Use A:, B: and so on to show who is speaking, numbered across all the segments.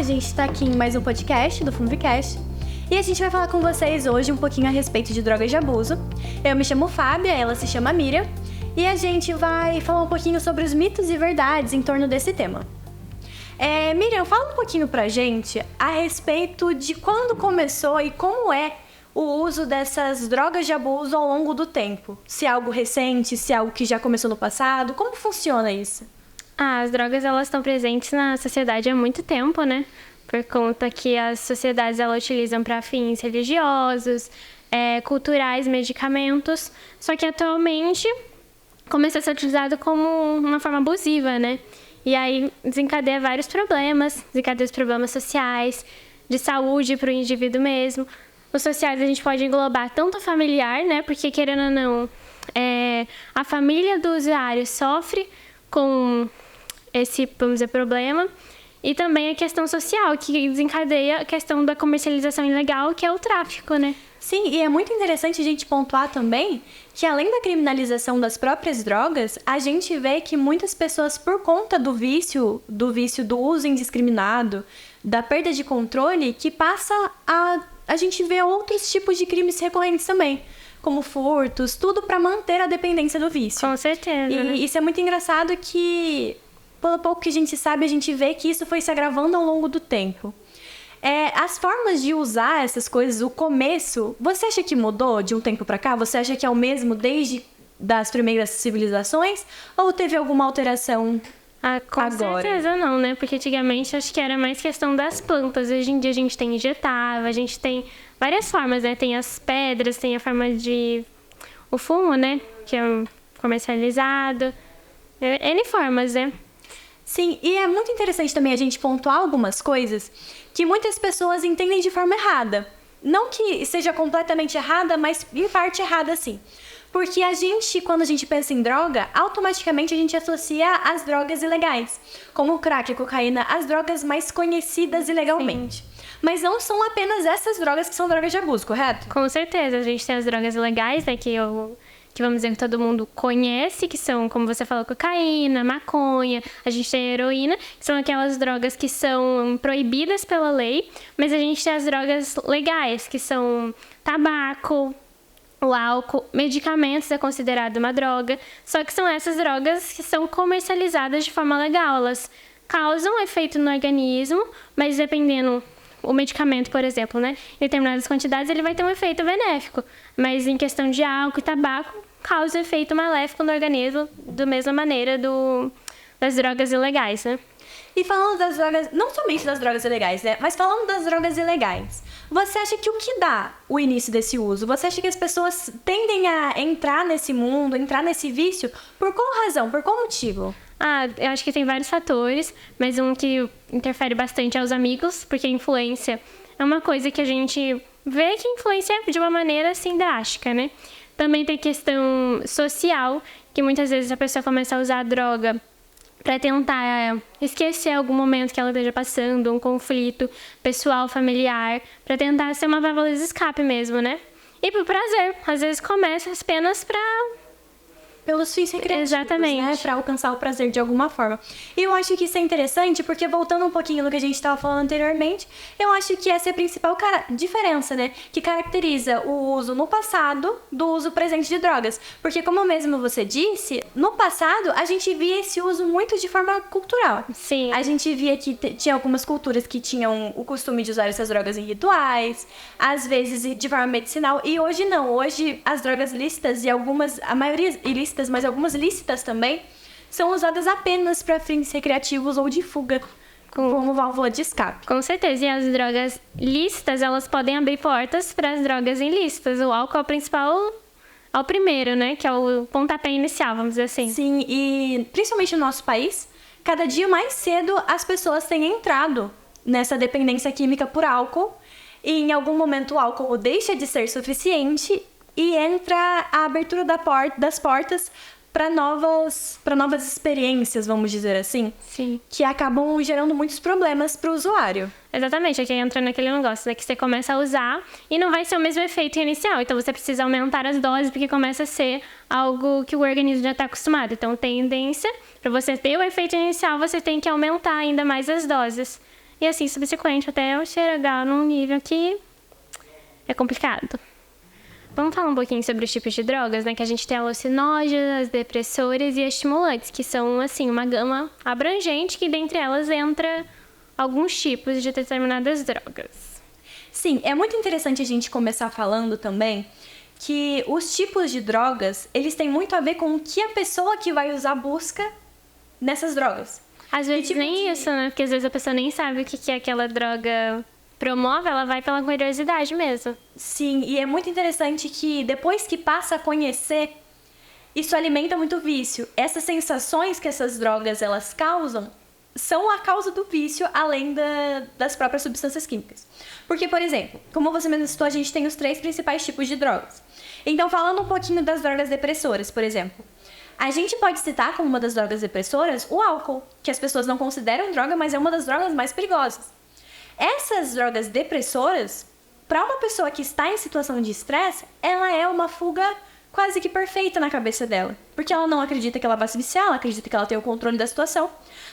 A: a gente está aqui em mais um podcast do Fundicast e a gente vai falar com vocês hoje um pouquinho a respeito de drogas de abuso. Eu me chamo Fábia, ela se chama Miriam e a gente vai falar um pouquinho sobre os mitos e verdades em torno desse tema. Miriam, fala um pouquinho pra gente a respeito de quando começou e como é o uso dessas drogas de abuso ao longo do tempo. Se é algo recente, se é algo que já começou no passado, como funciona isso?
B: As drogas, elas estão presentes na sociedade há muito tempo, né? Por conta que as sociedades, elas utilizam para fins religiosos, culturais, medicamentos. Só que atualmente começou a ser utilizado como uma forma abusiva, né? E aí desencadeia vários problemas, desencadeia os problemas sociais, de saúde para o indivíduo mesmo. Os sociais a gente pode englobar tanto a familiar, né? Porque, querendo ou não, a família do usuário sofre com esse, vamos dizer, problema. E também a questão social, que desencadeia a questão da comercialização ilegal, que é o tráfico, né?
A: Sim, e é muito interessante a gente pontuar também que, além da criminalização das próprias drogas, a gente vê que muitas pessoas, por conta do vício do uso indiscriminado, da perda de controle, que passa a gente vê outros tipos de crimes recorrentes também, como furtos, tudo para manter a dependência do vício.
B: Com certeza.
A: E
B: né?
A: isso é muito engraçado que, pelo pouco que a gente sabe, a gente vê que isso foi se agravando ao longo do tempo. As formas de usar essas coisas, o começo, você acha que mudou de um tempo para cá? Você acha que é o mesmo desde das primeiras civilizações? Ou teve alguma alteração
B: Com
A: agora?
B: certeza não, né? Porque antigamente acho que era mais questão das plantas. Hoje em dia a gente tem injetável, a gente tem várias formas, né? Tem as pedras, tem a forma de... o fumo, né? Que é comercializado. N formas, né?
A: Sim, e é muito interessante também a gente pontuar algumas coisas que muitas pessoas entendem de forma errada. Não que seja completamente errada, mas em parte errada sim. Porque a gente, quando a gente pensa em droga, automaticamente a gente associa as drogas ilegais, como o crack e a cocaína, as drogas mais conhecidas ilegalmente. Sim. Mas não são apenas essas drogas que são drogas de abuso, correto?
B: Com certeza, a gente tem as drogas ilegais, né, que vamos dizer que todo mundo conhece, que são, como você falou, cocaína, maconha, a gente tem a heroína, que são aquelas drogas que são proibidas pela lei, mas a gente tem as drogas legais, que são tabaco, o álcool, medicamentos é considerado uma droga, só que são essas drogas que são comercializadas de forma legal, elas causam efeito no organismo, mas dependendo... O medicamento, por exemplo, né? Em determinadas quantidades, ele vai ter um efeito benéfico. Mas em questão de álcool e tabaco, causa efeito maléfico no organismo, da mesma maneira das drogas ilegais, né?
A: E falando das drogas, não somente das drogas ilegais, né? Mas falando das drogas ilegais, você acha que o que dá o início desse uso? Você acha que as pessoas tendem a entrar nesse mundo, entrar nesse vício? Por qual razão? Por qual motivo?
B: Eu acho que tem vários fatores, mas um que interfere bastante é os amigos, porque a influência é uma coisa que a gente vê que influencia de uma maneira assim drástica, né? Também tem questão social, que muitas vezes a pessoa começa a usar a droga para tentar esquecer algum momento que ela esteja passando, um conflito pessoal, familiar, para tentar ser uma válvula de escape mesmo, né? E por prazer, às vezes começa apenas
A: pelos fins recreativos,
B: exatamente,
A: né? Para alcançar o prazer de alguma forma. E eu acho que isso é interessante, porque voltando um pouquinho no que a gente estava falando anteriormente, eu acho que essa é a principal diferença, né? Que caracteriza o uso no passado do uso presente de drogas. Porque, como mesmo você disse, no passado a gente via esse uso muito de forma cultural.
B: Sim.
A: A gente via que tinha algumas culturas que tinham o costume de usar essas drogas em rituais, às vezes de forma medicinal, e hoje não. Hoje as drogas lícitas e a maioria ilícitas, mas algumas lícitas também, são usadas apenas para fins recreativos ou de fuga, como válvula de escape.
B: Com certeza, e as drogas lícitas, elas podem abrir portas para as drogas ilícitas. O álcool é o principal, é o primeiro, né, que é o pontapé inicial, vamos dizer assim.
A: Sim, e principalmente no nosso país, cada dia mais cedo as pessoas têm entrado nessa dependência química por álcool, e em algum momento o álcool deixa de ser suficiente e entra a abertura das portas para novas experiências, vamos dizer assim.
B: Sim.
A: Que acabam gerando muitos problemas para o usuário.
B: Exatamente, aqui entra naquele negócio, né, que você começa a usar e não vai ser o mesmo efeito inicial. Então você precisa aumentar as doses porque começa a ser algo que o organismo já está acostumado. Então tendência, para você ter o efeito inicial, você tem que aumentar ainda mais as doses. e assim subsequente, até eu chegar num nível que é complicado. Vamos falar um pouquinho sobre os tipos de drogas, né? Que a gente tem alucinógenas, depressoras e estimulantes, que são, assim, uma gama abrangente, que dentre elas entra alguns tipos de determinadas drogas.
A: Sim, é muito interessante a gente começar falando também que os tipos de drogas, eles têm muito a ver com o que a pessoa que vai usar busca nessas drogas.
B: Às vezes nem isso, né? Porque às vezes a pessoa nem sabe o que aquela droga promove, ela vai pela curiosidade mesmo.
A: Sim, e é muito interessante que depois que passa a conhecer, isso alimenta muito o vício. Essas sensações que essas drogas elas causam são a causa do vício, além das próprias substâncias químicas. Porque, por exemplo, como você mesmo citou, a gente tem os 3 principais tipos de drogas. Então, falando um pouquinho das drogas depressoras, por exemplo, a gente pode citar como uma das drogas depressoras o álcool, que as pessoas não consideram droga, mas é uma das drogas mais perigosas. Essas drogas depressoras, para uma pessoa que está em situação de estresse, ela é uma fuga quase que perfeita na cabeça dela. Porque ela não acredita que ela vai se viciar, ela acredita que ela tem o controle da situação.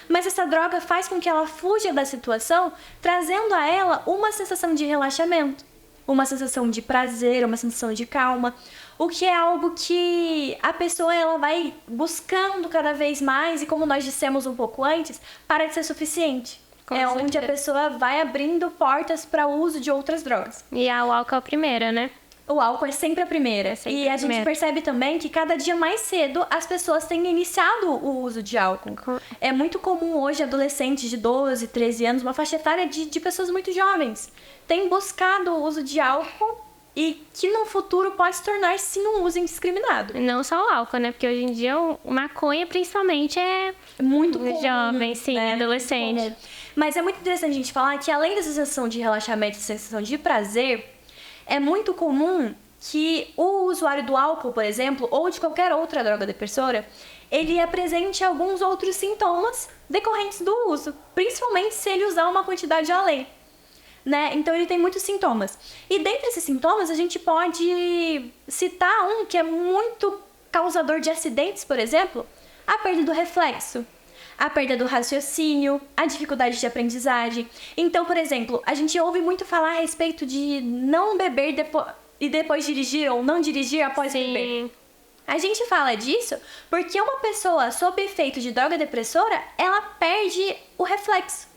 A: Mas essa droga faz com que ela fuja da situação, trazendo a ela uma sensação de relaxamento, uma sensação de prazer, uma sensação de calma. O que é algo que a pessoa ela vai buscando cada vez mais e, como nós dissemos um pouco antes, para de ser suficiente. Onde a pessoa vai abrindo portas para o uso de outras drogas.
B: E o álcool é a primeira, né?
A: O álcool é sempre a primeira. E a gente percebe também que cada dia mais cedo as pessoas têm iniciado o uso de álcool. É muito comum hoje adolescentes de 12, 13 anos, uma faixa etária de pessoas muito jovens, têm buscado o uso de álcool e que no futuro pode se tornar sim um uso indiscriminado.
B: E não só o álcool, né? Porque hoje em dia o maconha principalmente é
A: muito comum,
B: jovem, sim,
A: né?
B: adolescente.
A: Mas é muito interessante a gente falar que além da sensação de relaxamento e sensação de prazer, é muito comum que o usuário do álcool, por exemplo, ou de qualquer outra droga depressora, ele apresente alguns outros sintomas decorrentes do uso, principalmente se ele usar uma quantidade além, né? Então ele tem muitos sintomas. E dentre esses sintomas, a gente pode citar um que é muito causador de acidentes, por exemplo, a perda do reflexo, a perda do raciocínio, a dificuldade de aprendizagem. Então, por exemplo, a gente ouve muito falar a respeito de não beber e depois dirigir ou não dirigir após beber. A gente fala disso porque uma pessoa sob efeito de droga depressora, ela perde o reflexo.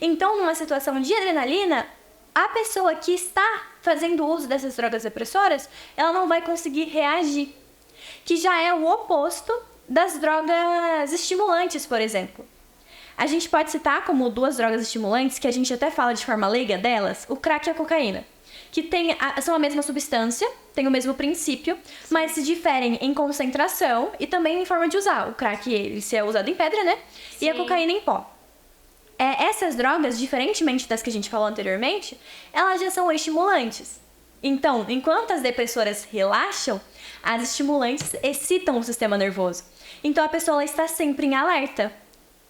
A: Então, numa situação de adrenalina, a pessoa que está fazendo uso dessas drogas depressoras, ela não vai conseguir reagir, que já é o oposto das drogas estimulantes, por exemplo. A gente pode citar como 2 drogas estimulantes, que a gente até fala de forma leiga delas, o crack e a cocaína, que são a mesma substância, têm o mesmo princípio, mas se diferem em concentração e também em forma de usar. O crack ele é usado em pedra, né? Sim. E a cocaína em pó. Essas drogas, diferentemente das que a gente falou anteriormente, elas já são estimulantes. Então, enquanto as depressoras relaxam, as estimulantes excitam o sistema nervoso. Então, a pessoa ela está sempre em alerta.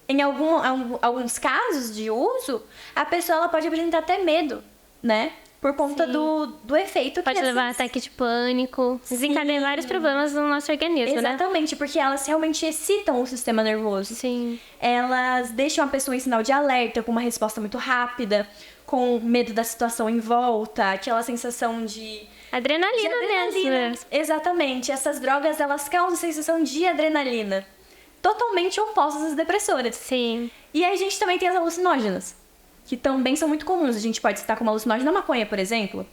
A: Em alguns casos de uso, a pessoa ela pode apresentar até medo, né? Por conta do efeito que
B: pode levar a ataque de pânico, desencadear vários problemas no nosso organismo, né?
A: Exatamente, porque elas realmente excitam o sistema nervoso.
B: Sim.
A: Elas deixam a pessoa em sinal de alerta, com uma resposta muito rápida, com medo da situação em volta, aquela sensação de
B: adrenalina mesmo.
A: Exatamente. Essas drogas, elas causam sensação de adrenalina. Totalmente opostas às depressoras.
B: Sim.
A: E aí a gente também tem as alucinógenas, que também são muito comuns. A gente pode citar como alucinógena a maconha, por exemplo,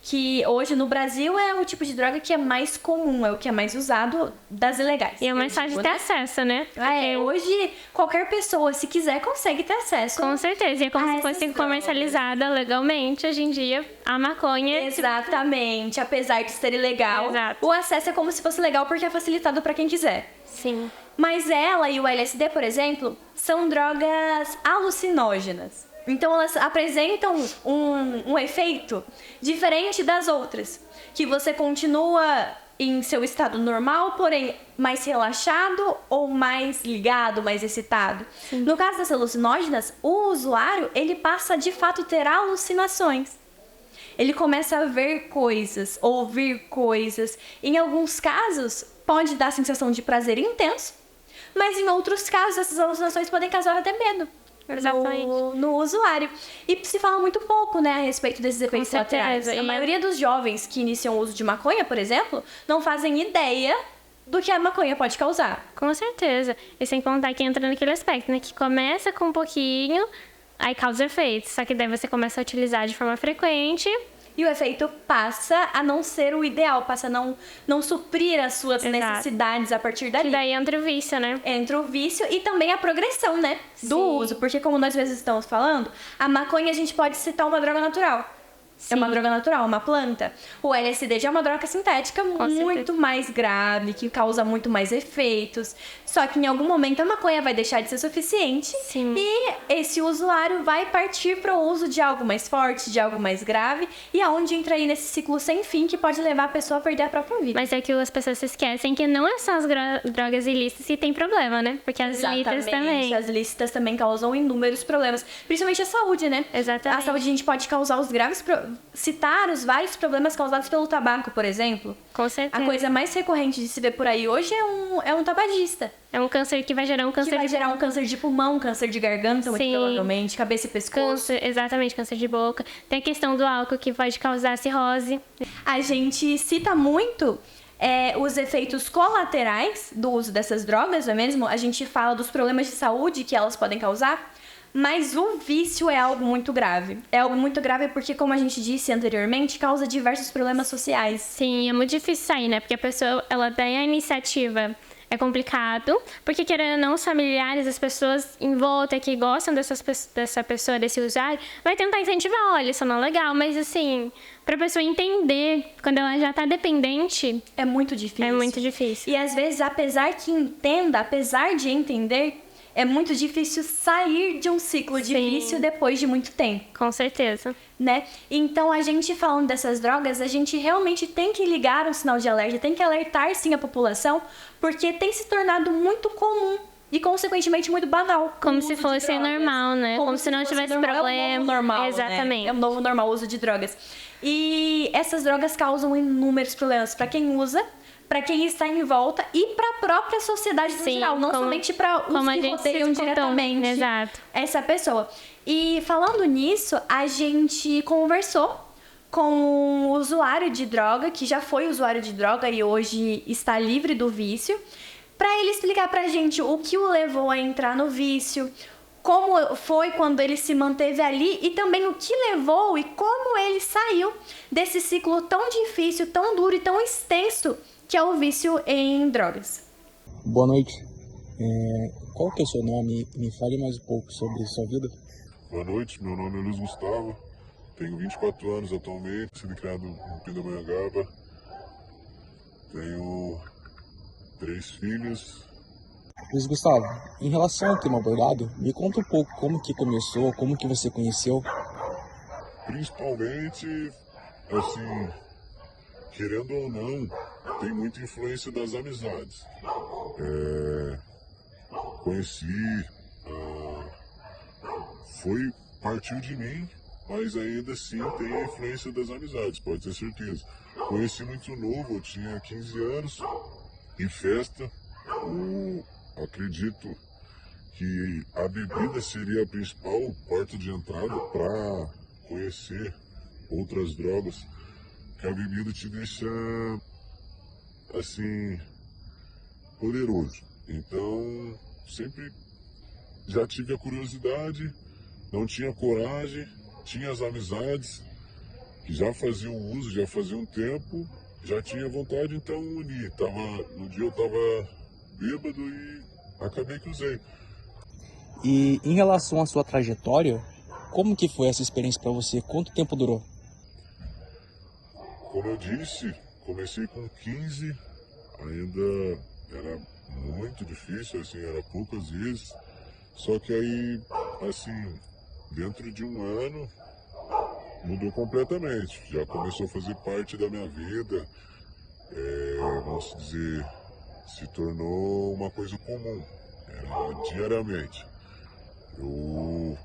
A: que hoje no Brasil é o tipo de droga que é mais comum, é o que é mais usado das ilegais.
B: E é mais fácil de ter acesso, né?
A: Hoje, qualquer pessoa, se quiser, consegue ter acesso.
B: Com certeza. E é como se fosse comercializada legalmente hoje em dia a maconha.
A: Exatamente. Apesar de ser ilegal,
B: exato,
A: o acesso é como se fosse legal porque é facilitado para quem quiser.
B: Sim.
A: Mas ela e o LSD, por exemplo, são drogas alucinógenas. Então, elas apresentam um efeito diferente das outras, que você continua em seu estado normal, porém mais relaxado ou mais ligado, mais excitado. Sim. No caso das alucinógenas, o usuário ele passa de fato a ter alucinações. Ele começa a ver coisas, ouvir coisas. Em alguns casos, pode dar a sensação de prazer intenso, mas em outros casos, essas alucinações podem causar até medo.
B: Exatamente.
A: no usuário. E se fala muito pouco, né, a respeito desses efeitos colaterais.
B: certeza.
A: A maioria dos jovens que iniciam o uso de maconha, por exemplo, não fazem ideia do que a maconha pode causar.
B: Com certeza. E sem contar que entra naquele aspecto, né? Que começa com um pouquinho, aí causa efeitos. Só que daí você começa a utilizar de forma frequente.
A: E o efeito passa a não ser o ideal, passa a não suprir as suas necessidades a partir dali.
B: E daí entra o vício, né?
A: Entra o vício e também a progressão, né? Do uso. Porque como nós vezes estamos falando, a maconha a gente pode citar uma droga natural.
B: Sim.
A: É uma droga natural, uma planta. O LSD já é uma droga sintética muito mais grave, que causa muito mais efeitos. Só que em algum momento a maconha vai deixar de ser suficiente.
B: Sim.
A: E esse usuário vai partir para o uso de algo mais forte, de algo mais grave. E aonde entra aí nesse ciclo sem fim que pode levar a pessoa a perder a própria vida.
B: Mas é que as pessoas se esquecem que não é só as drogas ilícitas que tem problema, né? Porque as lícitas também.
A: As lícitas também causam inúmeros problemas. Principalmente a saúde, né?
B: Exatamente.
A: A saúde a gente pode causar os graves... Citar os vários problemas causados pelo tabaco, por exemplo.
B: Com certeza.
A: A coisa mais recorrente de se ver por aí hoje é um tabagista.
B: É um câncer que vai gerar um câncer...
A: Que vai gerar um câncer de pulmão, câncer de garganta, muito provavelmente, cabeça e pescoço.
B: Câncer, exatamente, câncer de boca. Tem a questão do álcool que pode causar cirrose.
A: A gente cita muito os efeitos colaterais do uso dessas drogas, não é mesmo? A gente fala dos problemas de saúde que elas podem causar. Mas o vício é algo muito grave. É algo muito grave porque, como a gente disse anteriormente, causa diversos problemas sociais.
B: Sim, é muito difícil sair, né? Porque a pessoa, ela tem a iniciativa. É complicado, porque querendo ou não, os familiares, as pessoas em volta que gostam dessa pessoa, desse usuário, vai tentar incentivar, olha, isso não é legal, mas assim, pra pessoa entender, quando ela já tá dependente...
A: É muito difícil.
B: É muito difícil.
A: E às vezes, apesar de entender... É muito difícil sair de um ciclo de vício depois de muito tempo.
B: Com certeza.
A: Né? Então, a gente falando dessas drogas, a gente realmente tem que ligar um sinal de alerta, tem que alertar sim a população, porque tem se tornado muito comum e, consequentemente, muito banal.
B: Como se fosse normal, né? Como se não tivesse problema.
A: É um novo normal,
B: exatamente.
A: Né? É um novo normal o uso de drogas. E essas drogas causam inúmeros problemas para quem usa, para quem está em volta e para a própria sociedade no geral, não somente para os que rodeiam diretamente essa pessoa. E falando nisso, a gente conversou com um usuário de droga, que já foi usuário de droga e hoje está livre do vício, para ele explicar para a gente o que o levou a entrar no vício, como foi quando ele se manteve ali e também o que levou e como ele saiu desse ciclo tão difícil, tão duro e tão extenso que é o vício em drogas.
C: Boa noite. Qual que é o seu nome? Me fale mais um pouco sobre sua vida.
D: Boa noite, meu nome é Luiz Gustavo, tenho 24 anos atualmente, sou criado em Pindamonhangaba, tenho 3 filhos.
C: Luiz Gustavo, em relação ao tema abordado, me conta um pouco como que começou, como que você conheceu.
D: Principalmente, assim, querendo ou não, tem muita influência das amizades. Conheci, partiu de mim, mas ainda assim tem a influência das amizades, pode ter certeza. Conheci muito novo, eu tinha 15 anos, em festa, acredito que a bebida seria a principal porta de entrada para conhecer outras drogas, que a bebida te deixa assim poderoso. Então sempre já tive a curiosidade, não tinha coragem, tinha as amizades que já faziam uso, já faziam tempo, já tinha vontade, então uni. No dia eu tava bêbado e acabei que usei.
C: E em relação à sua trajetória, como que foi essa experiência para você? Quanto tempo durou?
D: Como eu disse, comecei com 15, ainda era muito difícil, assim, era poucas vezes. Só que aí, assim, dentro de um ano, mudou completamente. Já começou a fazer parte da minha vida, vamos dizer, se tornou uma coisa comum, era diariamente. Eu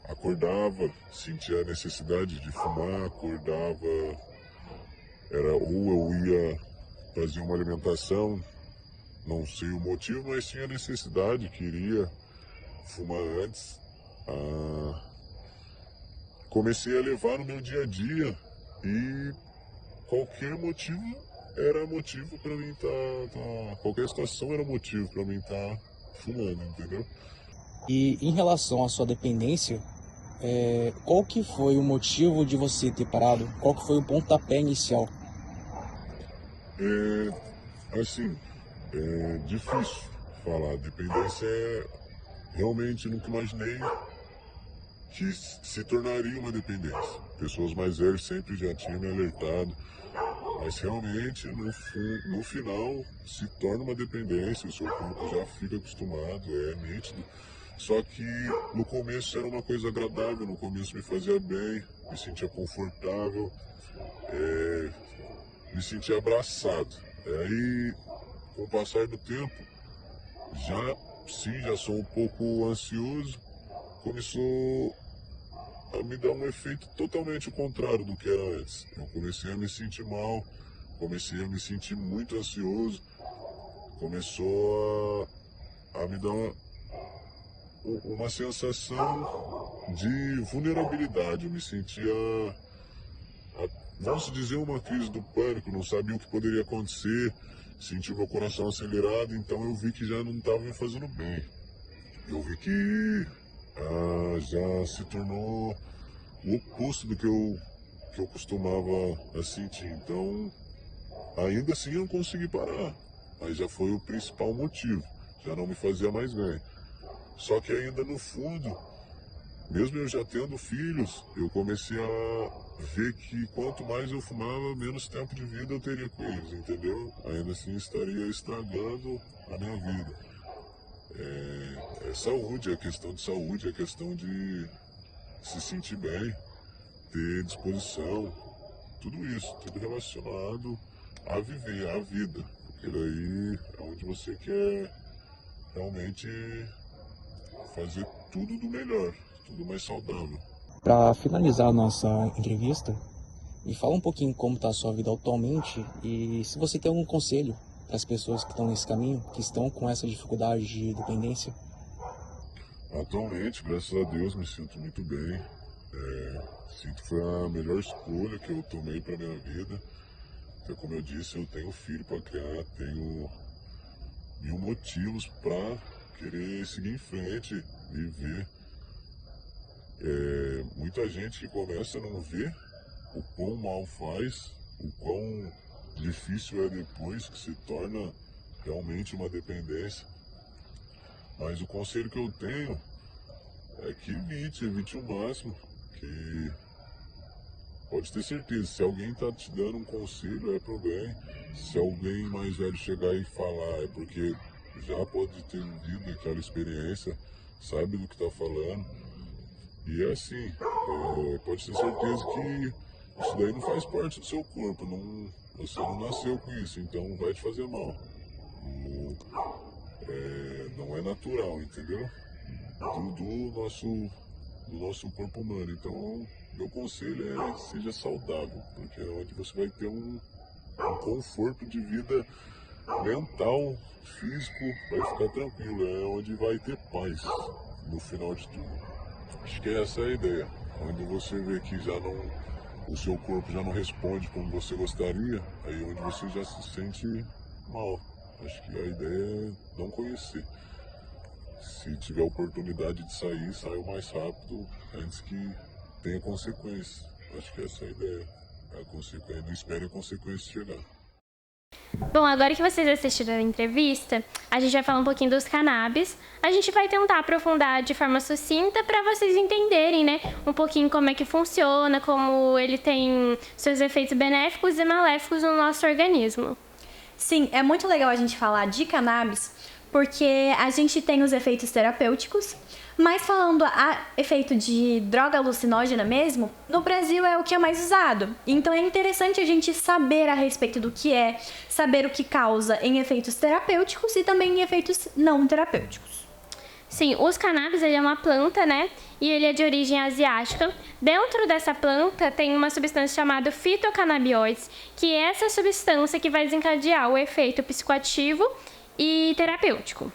D: acordava, sentia a necessidade de fumar, acordava, ou eu ia fazer uma alimentação, não sei o motivo, mas tinha necessidade, queria fumar antes. Comecei a levar no meu dia a dia e qualquer motivo era motivo para mim qualquer situação era motivo para mim estar fumando, entendeu?
C: E em relação à sua dependência, qual que foi o motivo de você ter parado? Qual que foi o pontapé inicial?
D: Assim, é difícil falar. Dependência realmente nunca imaginei que se tornaria uma dependência. Pessoas mais velhas sempre já tinham me alertado, mas realmente no final se torna uma dependência, o seu corpo já fica acostumado, é nítido. Só que no começo era uma coisa agradável, no começo me fazia bem, me sentia confortável, me sentia abraçado. Aí, com o passar do tempo, já sou um pouco ansioso, começou a me dar um efeito totalmente contrário do que era antes. Eu comecei a me sentir mal, comecei a me sentir muito ansioso, começou a me dar uma sensação de vulnerabilidade. Eu me sentia, vamos dizer, uma crise do pânico, não sabia o que poderia acontecer, senti meu coração acelerado, então eu vi que já não estava me fazendo bem. Eu vi que já se tornou o oposto do que eu costumava sentir. Então, ainda assim eu não consegui parar, mas já foi o principal motivo, já não me fazia mais bem. Só que ainda no fundo, mesmo eu já tendo filhos, eu comecei a ver que quanto mais eu fumava, menos tempo de vida eu teria com eles, entendeu? Ainda assim estaria estragando a minha vida. É saúde, é questão de saúde, é questão de se sentir bem, ter disposição, tudo isso, tudo relacionado a viver, a vida. Porque daí é onde você quer realmente fazer tudo do melhor, tudo mais saudável.
C: Para finalizar a nossa entrevista, me fala um pouquinho como está a sua vida atualmente e se você tem algum conselho para as pessoas que estão nesse caminho, que estão com essa dificuldade de dependência.
D: Atualmente, graças a Deus, me sinto muito bem. Sinto que foi a melhor escolha que eu tomei para minha vida. Então, como eu disse, eu tenho filho para criar, tenho 1000 motivos para querer seguir em frente, viver. Muita gente que começa a não ver o quão mal faz, o quão difícil é depois, que se torna realmente uma dependência. Mas o conselho que eu tenho é que evite o máximo, que pode ter certeza, se alguém está te dando um conselho é pro bem, se alguém mais velho chegar e falar é porque já pode ter vivido aquela experiência, sabe do que está falando. E é assim, pode ter certeza que isso daí não faz parte do seu corpo, você não nasceu com isso, então vai te fazer mal. Não é natural, entendeu? Do nosso corpo humano. Então, meu conselho é seja saudável, porque é onde você vai ter um conforto de vida mental, físico, vai ficar tranquilo, é onde vai ter paz no final de tudo. Acho que essa é a ideia, onde você vê que o seu corpo já não responde como você gostaria, aí é onde você já se sente mal. Acho que a ideia é não conhecer. Se tiver oportunidade de sair, saia o mais rápido antes que tenha consequências. Acho que essa é a ideia. Não espere a consequência chegar.
B: Bom, agora que vocês assistiram a entrevista, a gente vai falar um pouquinho dos cannabis. A gente vai tentar aprofundar de forma sucinta para vocês entenderem, né, um pouquinho como é que funciona, como ele tem seus efeitos benéficos e maléficos no nosso organismo.
A: Sim, é muito legal a gente falar de cannabis, porque a gente tem os efeitos terapêuticos, mas falando a efeito de droga alucinógena mesmo, no Brasil é o que é mais usado. Então é interessante a gente saber a respeito do que é, saber o que causa em efeitos terapêuticos e também em efeitos não terapêuticos.
B: Sim, os cannabis, ele é uma planta, né? E ele é de origem asiática. Dentro dessa planta tem uma substância chamada fitocannabinoides, que é essa substância que vai desencadear o efeito psicoativo e terapêutico.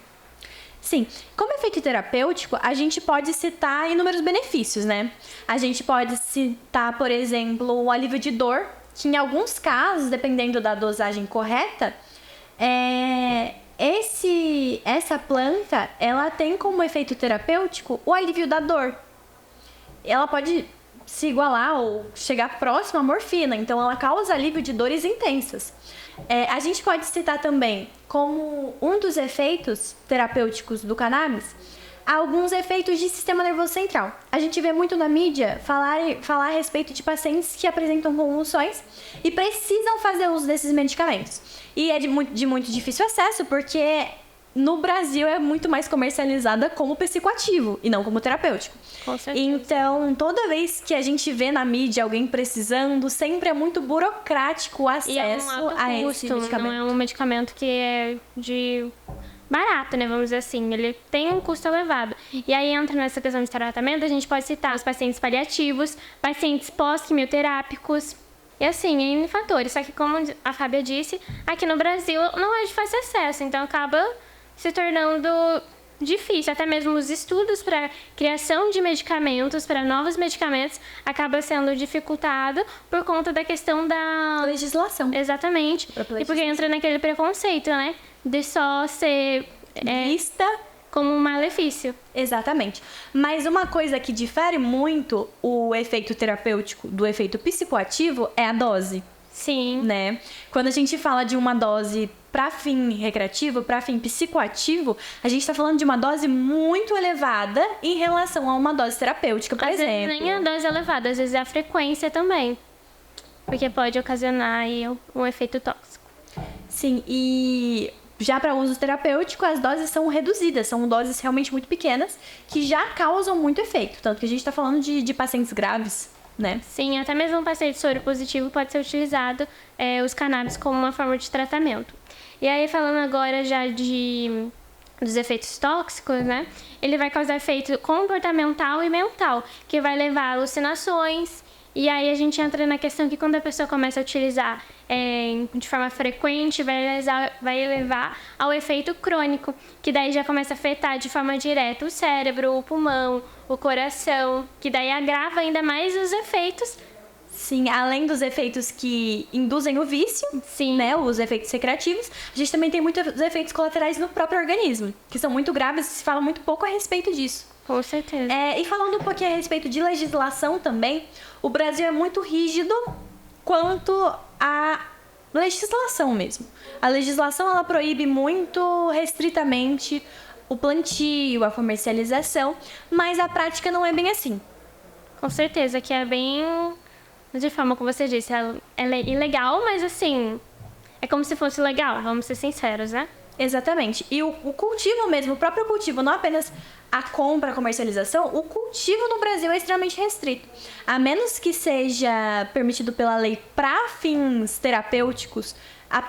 A: Sim, como efeito terapêutico, a gente pode citar inúmeros benefícios, né? A gente pode citar, por exemplo, o alívio de dor, que em alguns casos, dependendo da dosagem correta, essa planta, ela tem como efeito terapêutico o alívio da dor. Ela pode se igualar ou chegar próximo à morfina, então ela causa alívio de dores intensas. A gente pode citar também, como um dos efeitos terapêuticos do cannabis, alguns efeitos de sistema nervoso central. A gente vê muito na mídia falar a respeito de pacientes que apresentam convulsões e precisam fazer uso desses medicamentos. E é de muito difícil acesso, porque no Brasil é muito mais comercializada como psicoativo e não como terapêutico.
B: Com certeza.
A: Então, toda vez que a gente vê na mídia alguém precisando, sempre é muito burocrático o acesso a esse medicamento.
B: Não é um medicamento que é de barato, né? Vamos dizer assim. Ele tem um custo elevado. E aí entra nessa questão de tratamento, a gente pode citar os pacientes paliativos, pacientes pós-quimioterápicos. E assim, N fatores. Só que, como a Fábia disse, aqui no Brasil não é de fácil acesso. Então, acaba se tornando difícil. Até mesmo os estudos para criação de medicamentos, para novos medicamentos, acaba sendo dificultado por conta da questão da
A: legislação.
B: Exatamente. E porque entra naquele preconceito, né? De só ser
A: vista
B: como um malefício.
A: Exatamente. Mas uma coisa que difere muito o efeito terapêutico do efeito psicoativo é a dose.
B: Sim.
A: Né? Quando a gente fala de uma dose para fim recreativo, para fim psicoativo, a gente está falando de uma dose muito elevada em relação a uma dose terapêutica, por exemplo.
B: Às vezes nem a dose elevada, às vezes é a frequência também. Porque pode ocasionar aí um efeito tóxico.
A: Sim, e já para uso terapêutico, as doses são reduzidas, são doses realmente muito pequenas, que já causam muito efeito. Tanto que a gente está falando de pacientes graves, né?
B: Sim, até mesmo um paciente soro positivo pode ser utilizado os cannabis como uma forma de tratamento. E aí, falando agora já dos efeitos tóxicos, né? Ele vai causar efeito comportamental e mental, que vai levar a alucinações. E aí a gente entra na questão que quando a pessoa começa a utilizar de forma frequente, vai levar ao efeito crônico, que daí já começa a afetar de forma direta o cérebro, o pulmão, o coração, que daí agrava ainda mais os efeitos.
A: Sim, além dos efeitos que induzem o vício,
B: sim,
A: né, os efeitos recreativos, a gente também tem muitos efeitos colaterais no próprio organismo, que são muito graves e se fala muito pouco a respeito disso.
B: Com certeza.
A: E falando um pouquinho a respeito de legislação também, o Brasil é muito rígido quanto à legislação mesmo. A legislação, ela proíbe muito restritamente o plantio, a comercialização, mas a prática não é bem assim.
B: Com certeza, que é bem, de forma como você disse, ela é ilegal, mas assim, é como se fosse legal, vamos ser sinceros, né?
A: Exatamente. E o cultivo mesmo, o próprio cultivo, não apenas a compra, a comercialização, o cultivo no Brasil é extremamente restrito. A menos que seja permitido pela lei para fins terapêuticos,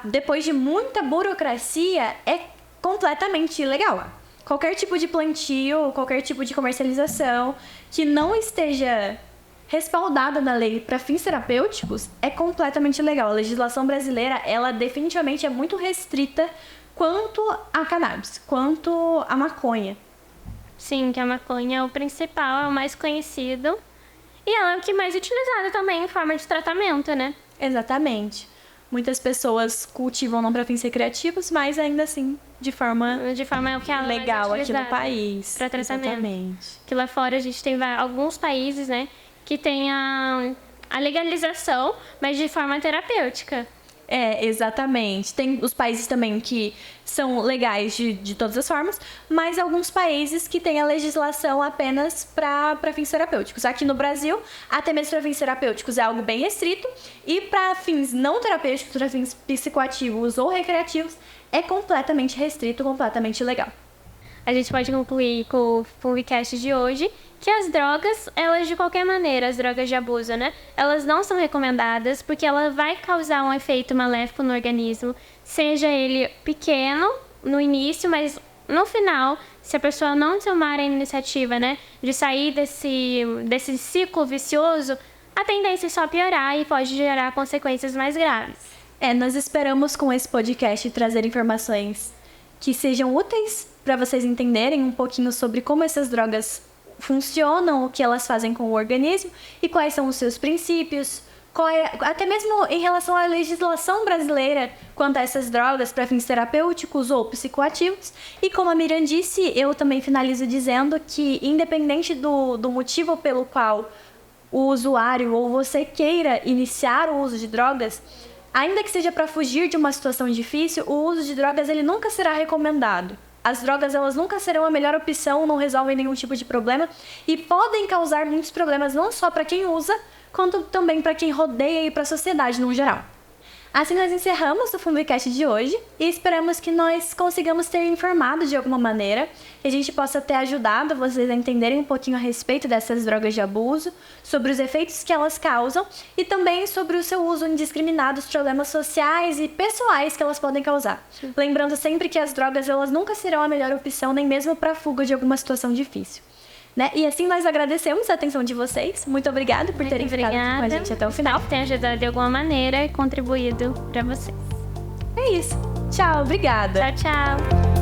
A: depois de muita burocracia, é completamente ilegal. Qualquer tipo de plantio, qualquer tipo de comercialização que não esteja respaldada na lei para fins terapêuticos é completamente ilegal. A legislação brasileira, ela definitivamente é muito restrita quanto a cannabis, quanto a maconha.
B: Sim, que a maconha é o principal, é o mais conhecido. E ela é o que mais é utilizada também em forma de tratamento, né?
A: Exatamente. Muitas pessoas cultivam não para fins recreativos, mas ainda assim de forma
B: é o que ela
A: legal aqui no país.
B: Para tratamento.
A: Exatamente.
B: Que lá fora a gente tem alguns países, né, que tem a legalização, mas de forma terapêutica.
A: Exatamente. Tem os países também que são legais de todas as formas, mas alguns países que têm a legislação apenas para fins terapêuticos. Aqui no Brasil, até mesmo para fins terapêuticos é algo bem restrito, e para fins não terapêuticos, para fins psicoativos ou recreativos, é completamente restrito, completamente ilegal.
B: A gente pode concluir com o Funvicast de hoje que as drogas, elas de qualquer maneira, as drogas de abuso, né? Elas não são recomendadas porque ela vai causar um efeito maléfico no organismo, seja ele pequeno no início, mas no final, se a pessoa não tomar a iniciativa, né, de sair desse ciclo vicioso, a tendência é só piorar e pode gerar consequências mais graves.
A: Nós esperamos com esse podcast trazer informações que sejam úteis para vocês entenderem um pouquinho sobre como essas drogas funcionam, o que elas fazem com o organismo e quais são os seus princípios, até mesmo em relação à legislação brasileira quanto a essas drogas para fins terapêuticos ou psicoativos. E como a Miriam disse, eu também finalizo dizendo que, independente do motivo pelo qual o usuário ou você queira iniciar o uso de drogas, ainda que seja para fugir de uma situação difícil, o uso de drogas ele nunca será recomendado. As drogas elas nunca serão a melhor opção, não resolvem nenhum tipo de problema e podem causar muitos problemas não só para quem usa, quanto também para quem rodeia e para a sociedade no geral. Assim nós encerramos o Fumbicast de hoje e esperamos que nós consigamos ter informado de alguma maneira, que a gente possa ter ajudado vocês a entenderem um pouquinho a respeito dessas drogas de abuso, sobre os efeitos que elas causam e também sobre o seu uso indiscriminado, os problemas sociais e pessoais que elas podem causar. Sim. Lembrando sempre que as drogas elas nunca serão a melhor opção, nem mesmo para a fuga de alguma situação difícil. Né? E assim nós agradecemos a atenção de vocês. Muito obrigada por terem ficado com a gente até o final.
B: Espero que tenha ajudado de alguma maneira e contribuído para vocês.
A: É isso. Tchau, obrigada.
B: Tchau, tchau.